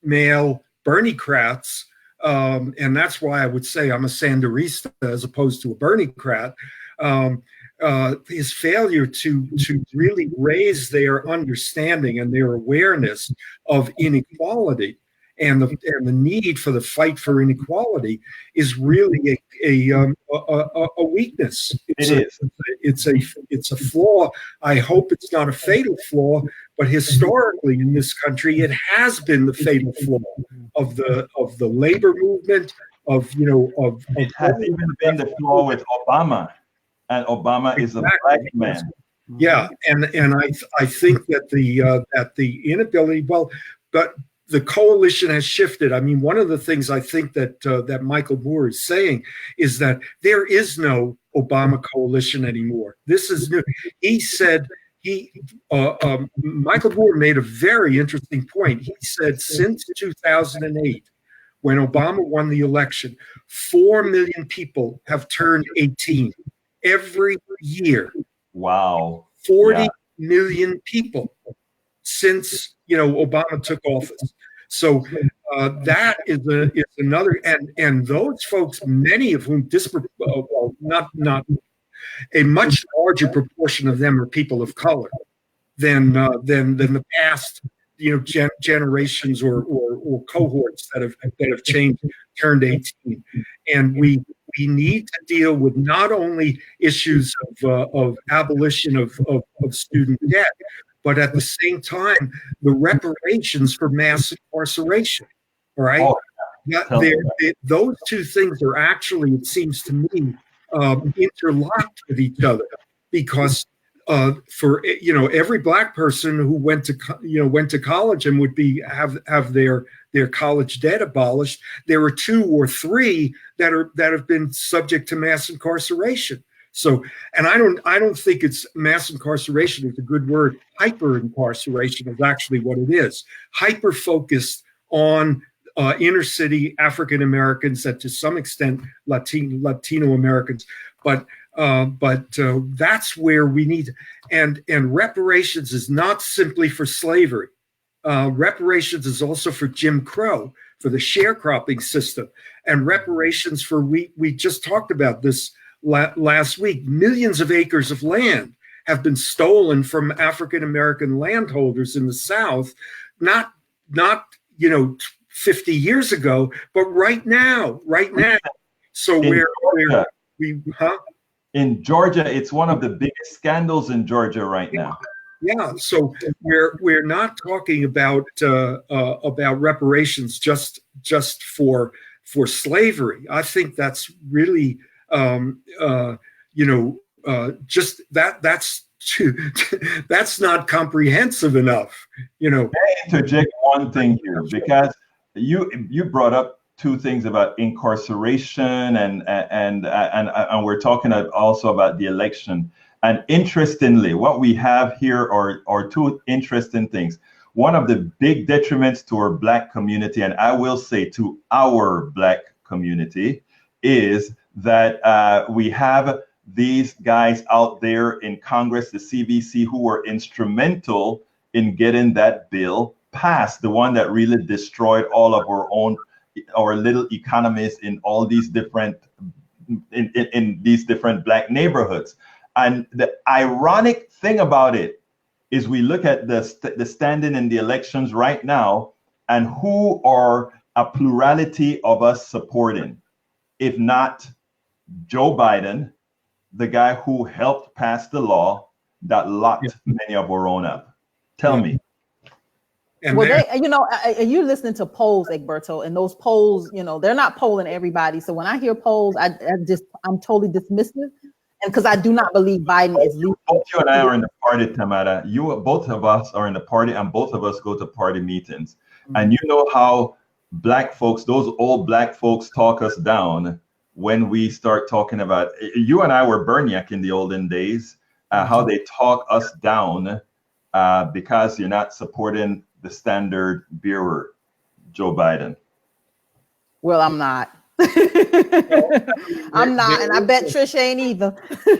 male Bernie-crats. And that's why I would say I'm a Sanderista as opposed to a Bernie-crat. His failure to really raise their understanding and their awareness of inequality and the need for the fight for inequality is really a weakness. It's a flaw. I hope it's not a fatal flaw, but historically in this country, it has been the fatal flaw of the labor movement. It has even been the flaw with Obama, and Obama is a Black man. Yeah, and I think that the inability, but the coalition has shifted. I mean, one of the things I think that Michael Moore is saying is that there is no Obama coalition anymore. This is new. He said Michael Moore made a very interesting point. He said since 2008, when Obama won the election, 4 million people have turned 18 every year. Wow. 40 million people since Obama took office. So that is another, and those folks, many of whom not a much larger proportion of them are people of color than the past generations or cohorts that have turned 18, and we we need to deal with not only issues of abolition of student debt, but at the same time, the reparations for mass incarceration. All right. Oh, Yeah, tell me those two things are actually, it seems to me, interlocked with each other, because for every Black person who went to college and would have their college debt abolished, there are 2 or 3 that have been subject to mass incarceration. So, and I don't think it's mass incarceration is a good word. Hyper incarceration is actually what it is. Hyper focused on inner city African Americans and to some extent Latino Americans, but that's where we need. And reparations is not simply for slavery. Reparations is also for Jim Crow, for the sharecropping system, and reparations for we just talked about this last week. Millions of acres of land have been stolen from African American landholders in the South, not 50 years ago, but right now. So in Georgia, it's one of the biggest scandals in Georgia right now. Yeah, so we're not talking about reparations just for slavery. I think that's really just that's not comprehensive enough. May I interject one thing here, because you brought up 2 things about incarceration and we're talking also about the election. And interestingly, what we have here are 2 interesting things. One of the big detriments to our Black community, and I will say to our Black community, is that we have these guys out there in Congress, the CVC, who were instrumental in getting that bill passed, the one that really destroyed all of our little economies in all these different in these different Black neighborhoods. And the ironic thing about it is we look at the standing in the elections right now, and who are a plurality of us supporting, if not Joe Biden, the guy who helped pass the law that locked many of our own up. Tell me. And well, you're listening to polls, Egberto, and those polls, they're not polling everybody. So when I hear polls, I'm totally dismissive, and because I do not believe Biden is leading. Both you and I are in the party, Tamara. Both of us are in the party, and both of us go to party meetings. Mm-hmm. And you know how Black folks, those old Black folks, talk us down when we start talking about. You and I were Berniak in the olden days. How they talk us down because you're not supporting the standard bearer, Joe Biden. Well, I'm not. I'm not, and I bet Trish ain't either.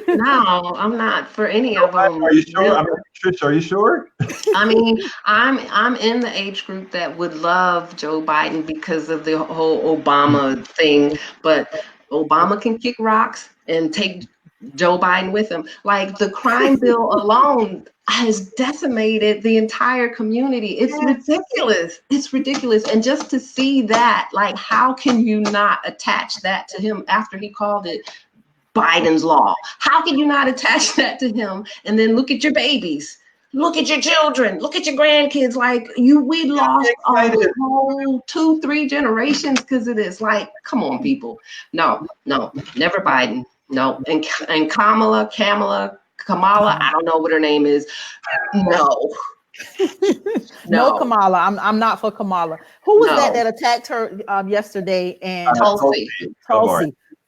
No, I'm not for any of them. Are you sure? Trish, are you sure? I mean, I'm in the age group that would love Joe Biden because of the whole Obama thing, but Obama can kick rocks and take Joe Biden with him. Like the crime bill alone has decimated the entire community. It's ridiculous. It's ridiculous. And just to see that, like, how can you not attach that to him after he called it Biden's law? How can you not attach that to him? And then look at your babies. Look at your children. Look at your grandkids. Like we lost a whole 2-3 generations because of this. Like, come on, people. No, never Biden. No, and Kamala, I don't know what her name is. No. No, Kamala. I'm not for Kamala. Who was that attacked her yesterday? And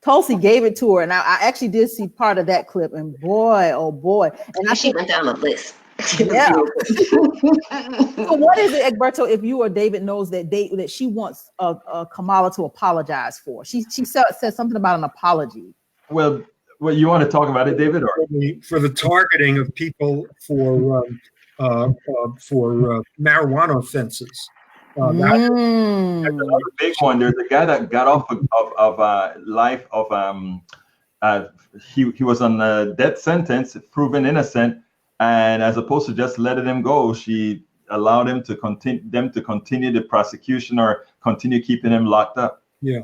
Tulsi gave it to her, and I actually did see part of that clip. And boy, oh boy! And she went down the list. Yeah. So what is it, Egberto, if you or David knows that she wants Kamala to apologize for? She said something about an apology. Well, you want to talk about it, David? Or for the targeting of people for marijuana offenses. That's another big one. There's a guy that got off of life of he was on a death sentence, proven innocent, and as opposed to just letting him go, she allowed him to continue the prosecution or continue keeping him locked up. Yeah.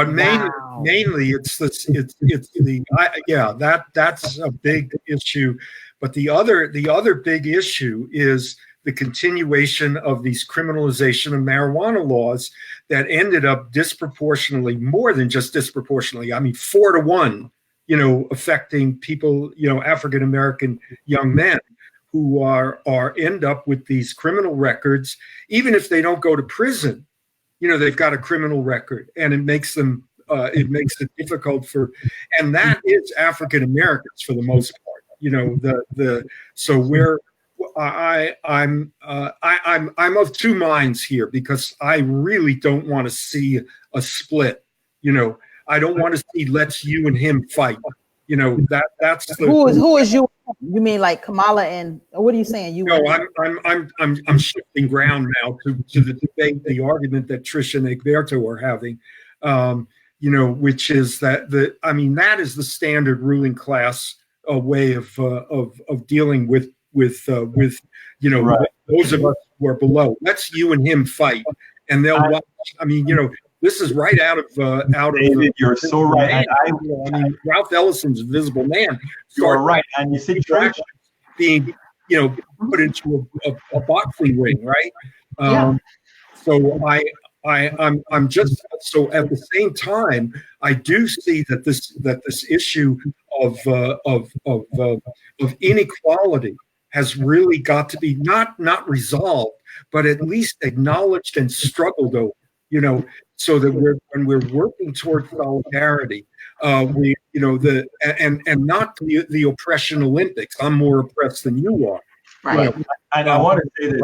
But mainly it's this, that's a big issue. But the other big issue is the continuation of these criminalization of marijuana laws that ended up disproportionately, more than just disproportionately, 4-to-1, affecting people, African American young men who end up with these criminal records, even if they don't go to prison. They've got a criminal record, and it makes them it difficult and that is African Americans for the most part. I'm of two minds here, because I really don't want to see a split. I don't want to see let's you and him fight. That's who is you? You mean like Kamala and what are you saying? I'm shifting ground now to the debate, the argument that Trish and Egberto are having, which is that that is the standard ruling class way of dealing with right. those of us who are below. Let's you and him fight, and they'll watch. This is right out of David, you're so right. Ralph Ellison's Invisible Man. You're right, and you see Trish being put into a boxing ring, right? So I'm just so at the same time I do see that this issue of inequality has really got to be not resolved, but at least acknowledged and struggled over. So that when we're working towards solidarity, and not the oppression Olympics. I'm more oppressed than you are. Right. And I want to say this.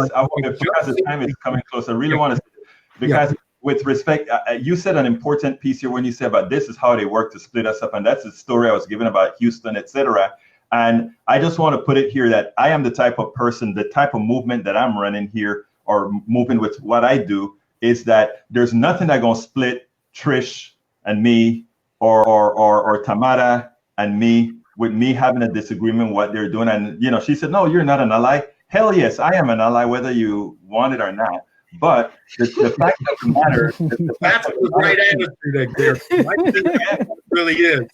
Because the time is coming close, I really want to say this, because with respect, you said an important piece here when you said about this is how they work to split us up, and that's the story I was giving about Houston, etc. And I just want to put it here that I am the type of person, the type of movement that I'm running here, or moving with what I do, is that there's nothing that's gonna split Trish and me, or Tamara and me, with me having a disagreement what they're doing. And she said, no, you're not an ally. Hell yes, I am an ally, whether you want it or not. But the fact of the matter, that's the right attitude there. It really is.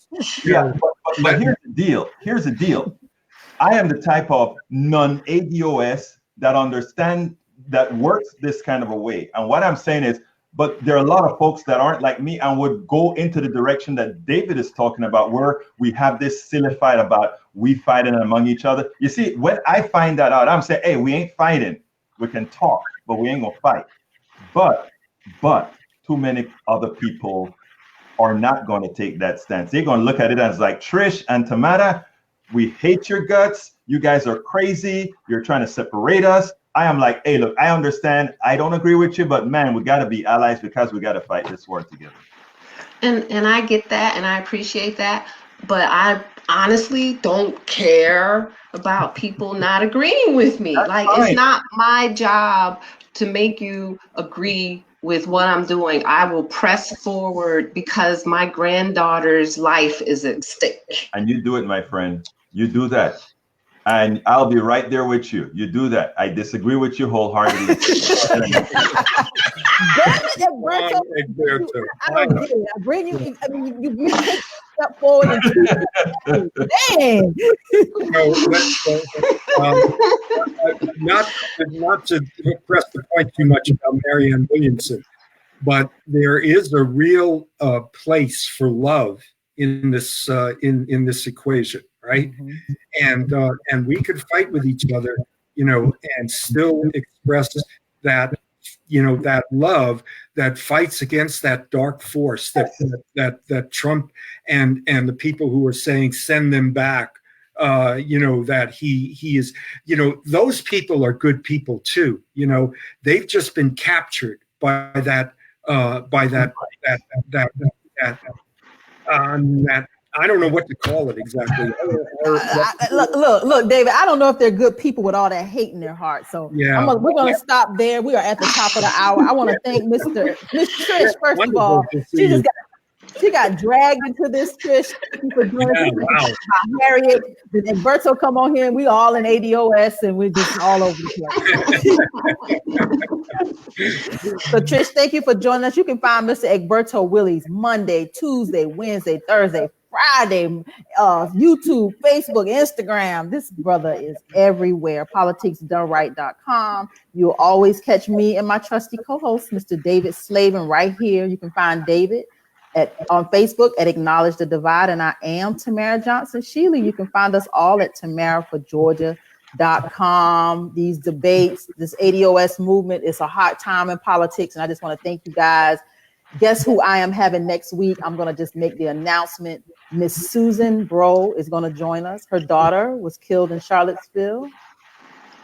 Yeah, but here's the deal. Here's the deal. I am the type of non-ADOS that works this kind of a way. And what I'm saying is, but there are a lot of folks that aren't like me and would go into the direction that David is talking about, where we have this silly fight about we fighting among each other. You see, when I find that out, I'm saying, hey, we ain't fighting. We can talk, but we ain't gonna fight. But too many other people are not gonna take that stance. They're gonna look at it as like, Trish and Tamara, we hate your guts. You guys are crazy. You're trying to separate us. I am like, hey, look, I understand. I don't agree with you, but man, we got to be allies, because we got to fight this war together. And I get that, and I appreciate that, but I honestly don't care about people not agreeing with me. That's like fine. It's not my job to make you agree with what I'm doing. I will press forward because my granddaughter's life is at stake. And you do it, my friend. You do that. And I'll be right there with you. You do that. I disagree with you wholeheartedly. I don't get it. I bring you. You take a step forward. Dang. Not to press the point too much about Marianne Williamson, but there is a real place for love in this in this equation. Right. Mm-hmm. And we could fight with each other, and still express that, that love that fights against that dark force that Trump and the people who are saying send them back, that he is, those people are good people too. They've just been captured by that I don't know what to call it exactly. Look, David, I don't know if they're good people with all that hate in their heart. So yeah, we're going to stop there. We are at the top of the hour. I want to thank Miss Trish, first of all. She just got She got dragged into this, Trish. Thank you for doing this. Wow. Harriet, and Egberto come on here, and we all in ADOS, and we're just all over the place. So Trish, thank you for joining us. You can find Mr. Egberto Willies Monday, Tuesday, Wednesday, Thursday, Friday, YouTube, Facebook, Instagram. This brother is everywhere. PoliticsDoneRight.com. You'll always catch me and my trusty co-host, Mr. David Slavin, right here. You can find David on Facebook at Acknowledge the Divide, and I am Tamara Johnson-Shealy. You can find us all at TamaraForGeorgia.com. These debates, this ADOS movement, it's a hot time in politics, and I just want to thank you guys. Guess who I am having next week? I'm going to just make the announcement. Miss Susan Bro is going to join us. Her daughter was killed in Charlottesville.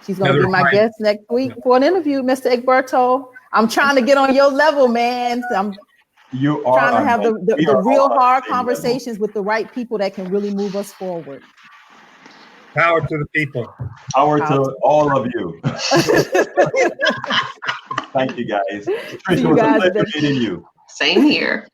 She's going to be my guest next week for an interview, Mr. Egberto. I'm trying to get on your level, man. I'm trying to have the real hard conversations with the right people that can really move us forward. Power to the people. Power to all of you. Thank you, guys. Trish, it was a pleasure meeting you. Same here.